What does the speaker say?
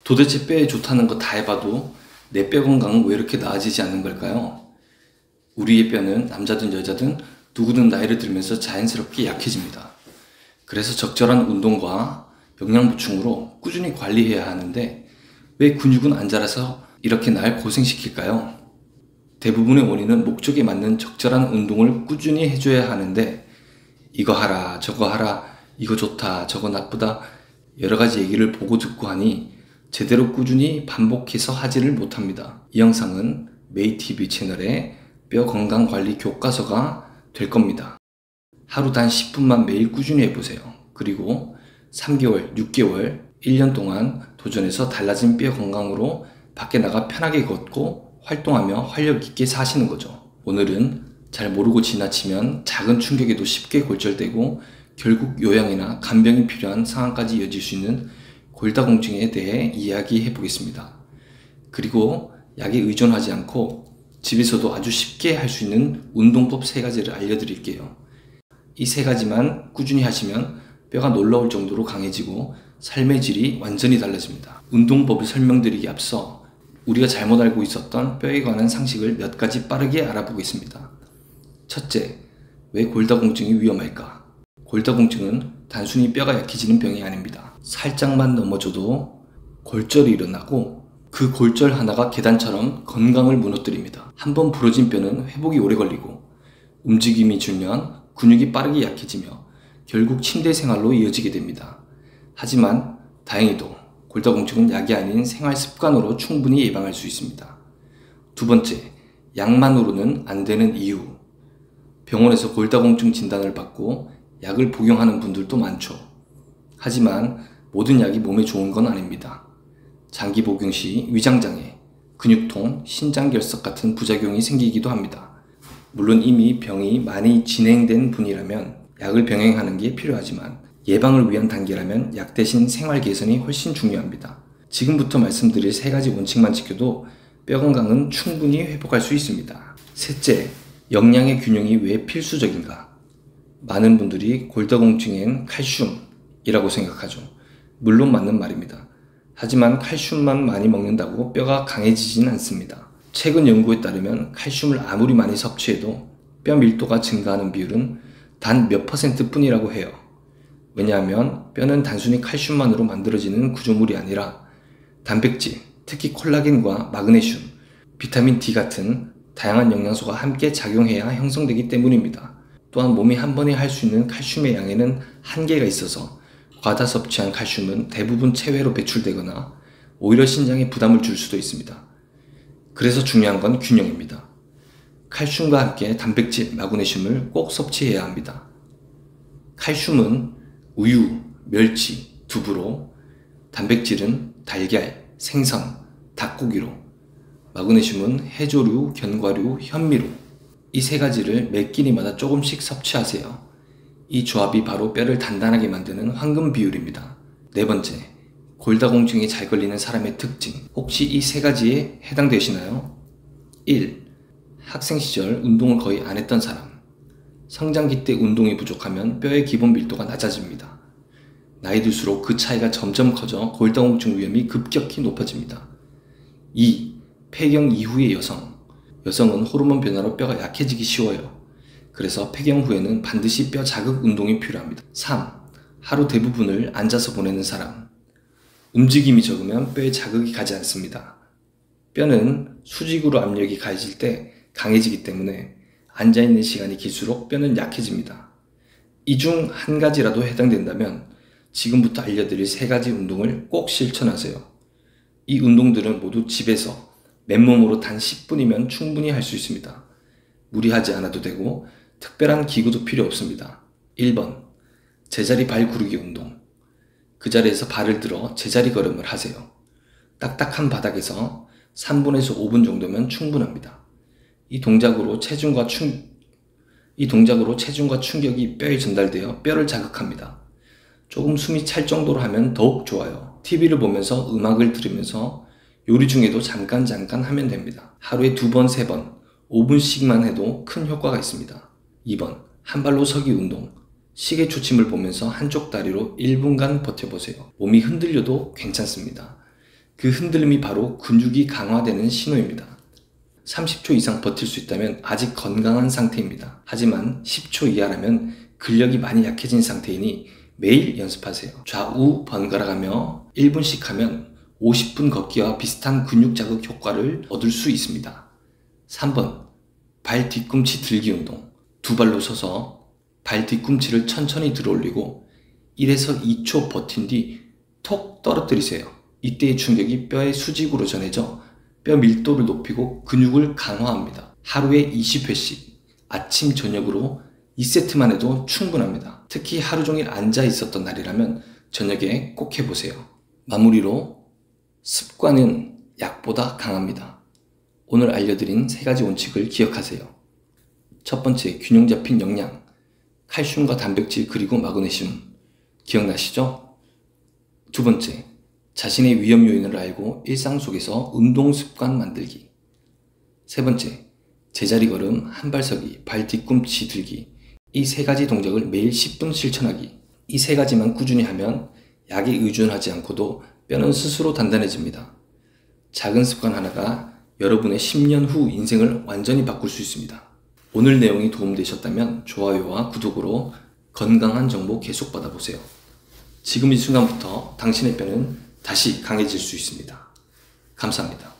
도대체 뼈에 좋다는 거 다 해봐도 내 뼈 건강은 왜 이렇게 나아지지 않는 걸까요? 우리의 뼈는 남자든 여자든 누구든 나이를 들면서 자연스럽게 약해집니다. 그래서 적절한 운동과 영양 보충으로 꾸준히 관리해야 하는데 왜 근육은 안 자라서 이렇게 날 고생시킬까요? 대부분의 원인은 목적에 맞는 적절한 운동을 꾸준히 해줘야 하는데 이거 하라 저거 하라 이거 좋다 저거 나쁘다 여러 가지 얘기를 보고 듣고 하니 제대로 꾸준히 반복해서 하지를 못합니다. 이 영상은 메이TV 채널의 뼈 건강관리 교과서가 될 겁니다. 하루 단 10분만 매일 꾸준히 해보세요. 그리고 3개월, 6개월, 1년 동안 도전해서 달라진 뼈 건강으로 밖에 나가 편하게 걷고 활동하며 활력 있게 사시는 거죠. 오늘은 잘 모르고 지나치면 작은 충격에도 쉽게 골절되고 결국 요양이나 간병이 필요한 상황까지 이어질 수 있는 골다공증에 대해 이야기해 보겠습니다. 그리고 약에 의존하지 않고 집에서도 아주 쉽게 할 수 있는 운동법 3가지를 알려드릴게요. 이 3가지만 꾸준히 하시면 뼈가 놀라울 정도로 강해지고 삶의 질이 완전히 달라집니다. 운동법을 설명드리기 앞서 우리가 잘못 알고 있었던 뼈에 관한 상식을 몇 가지 빠르게 알아보겠습니다. 첫째, 왜 골다공증이 위험할까? 골다공증은 단순히 뼈가 약해지는 병이 아닙니다. 살짝만 넘어져도 골절이 일어나고 그 골절 하나가 계단처럼 건강을 무너뜨립니다. 한번 부러진 뼈는 회복이 오래 걸리고 움직임이 줄면 근육이 빠르게 약해지며 결국 침대 생활로 이어지게 됩니다. 하지만 다행히도 골다공증은 약이 아닌 생활 습관으로 충분히 예방할 수 있습니다. 두 번째, 약만으로는 안 되는 이유. 병원에서 골다공증 진단을 받고 약을 복용하는 분들도 많죠. 하지만 모든 약이 몸에 좋은 건 아닙니다. 장기 복용 시 위장장애, 근육통, 신장결석 같은 부작용이 생기기도 합니다. 물론 이미 병이 많이 진행된 분이라면 약을 병행하는 게 필요하지만 예방을 위한 단계라면 약 대신 생활 개선이 훨씬 중요합니다. 지금부터 말씀드릴 3가지 원칙만 지켜도 뼈 건강은 충분히 회복할 수 있습니다. 셋째, 영양의 균형이 왜 필수적인가? 많은 분들이 골다공증엔 칼슘이라고 생각하죠. 물론 맞는 말입니다. 하지만 칼슘만 많이 먹는다고 뼈가 강해지진 않습니다. 최근 연구에 따르면 칼슘을 아무리 많이 섭취해도 뼈 밀도가 증가하는 비율은 단 몇 % 뿐이라고 해요. 왜냐하면 뼈는 단순히 칼슘만으로 만들어지는 구조물이 아니라 단백질, 특히 콜라겐과 마그네슘, 비타민 D 같은 다양한 영양소가 함께 작용해야 형성되기 때문입니다. 또한 몸이 한 번에 할 수 있는 칼슘의 양에는 한계가 있어서 과다 섭취한 칼슘은 대부분 체외로 배출되거나 오히려 신장에 부담을 줄 수도 있습니다. 그래서 중요한 건 균형입니다. 칼슘과 함께 단백질, 마그네슘을 꼭 섭취해야 합니다. 칼슘은 우유, 멸치, 두부로, 단백질은 달걀, 생선, 닭고기로, 마그네슘은 해조류, 견과류, 현미로 이 3가지를 매 끼니마다 조금씩 섭취하세요. 이 조합이 바로 뼈를 단단하게 만드는 황금 비율입니다. 네 번째, 골다공증이 잘 걸리는 사람의 특징. 혹시 이 3가지에 해당되시나요? 1. 학생 시절 운동을 거의 안 했던 사람. 성장기 때 운동이 부족하면 뼈의 기본 밀도가 낮아집니다. 나이 들수록 그 차이가 점점 커져 골다공증 위험이 급격히 높아집니다. 2. 폐경 이후의 여성. 여성은 호르몬 변화로 뼈가 약해지기 쉬워요. 그래서 폐경 후에는 반드시 뼈 자극 운동이 필요합니다. 3. 하루 대부분을 앉아서 보내는 사람. 움직임이 적으면 뼈에 자극이 가지 않습니다. 뼈는 수직으로 압력이 가해질 때 강해지기 때문에 앉아있는 시간이 길수록 뼈는 약해집니다. 이 중 한 가지라도 해당된다면 지금부터 알려드릴 3가지 운동을 꼭 실천하세요. 이 운동들은 모두 집에서 맨몸으로 단 10분이면 충분히 할 수 있습니다. 무리하지 않아도 되고 특별한 기구도 필요 없습니다. 1번, 제자리 발 구르기 운동. 그 자리에서 발을 들어 제자리 걸음을 하세요. 딱딱한 바닥에서 3분에서 5분 정도면 충분합니다. 이 동작으로 체중과 충격이 뼈에 전달되어 뼈를 자극합니다. 조금 숨이 찰 정도로 하면 더욱 좋아요. TV를 보면서 음악을 들으면서 요리 중에도 잠깐 하면 됩니다. 하루에 2번, 3번, 5분씩만 해도 큰 효과가 있습니다. 2번, 한 발로 서기 운동. 시계 초침을 보면서 한쪽 다리로 1분간 버텨보세요. 몸이 흔들려도 괜찮습니다. 그 흔들림이 바로 근육이 강화되는 신호입니다. 30초 이상 버틸 수 있다면 아직 건강한 상태입니다. 하지만 10초 이하라면 근력이 많이 약해진 상태이니 매일 연습하세요. 좌우 번갈아가며 1분씩 하면 50분 걷기와 비슷한 근육 자극 효과를 얻을 수 있습니다. 3번, 발 뒤꿈치 들기 운동. 두 발로 서서 발 뒤꿈치를 천천히 들어올리고 1에서 2초 버틴 뒤 톡 떨어뜨리세요. 이때의 충격이 뼈의 수직으로 전해져 뼈 밀도를 높이고 근육을 강화합니다. 하루에 20회씩 아침 저녁으로 2세트만 해도 충분합니다. 특히 하루 종일 앉아 있었던 날이라면 저녁에 꼭 해보세요. 마무리로 습관은 약보다 강합니다. 오늘 알려드린 3가지 원칙을 기억하세요. 첫 번째, 균형 잡힌 영양, 칼슘과 단백질 그리고 마그네슘 기억나시죠? 두 번째, 자신의 위험 요인을 알고 일상 속에서 운동 습관 만들기. 세 번째, 제자리 걸음, 한발서기, 발 뒤꿈치 들기. 이 3가지 동작을 매일 10분 실천하기. 이 3가지만 꾸준히 하면 약에 의존하지 않고도 뼈는 스스로 단단해집니다. 작은 습관 하나가 여러분의 10년 후 인생을 완전히 바꿀 수 있습니다. 오늘 내용이 도움되셨다면 좋아요와 구독으로 건강한 정보 계속 받아보세요. 지금 이 순간부터 당신의 뼈는 다시 강해질 수 있습니다. 감사합니다.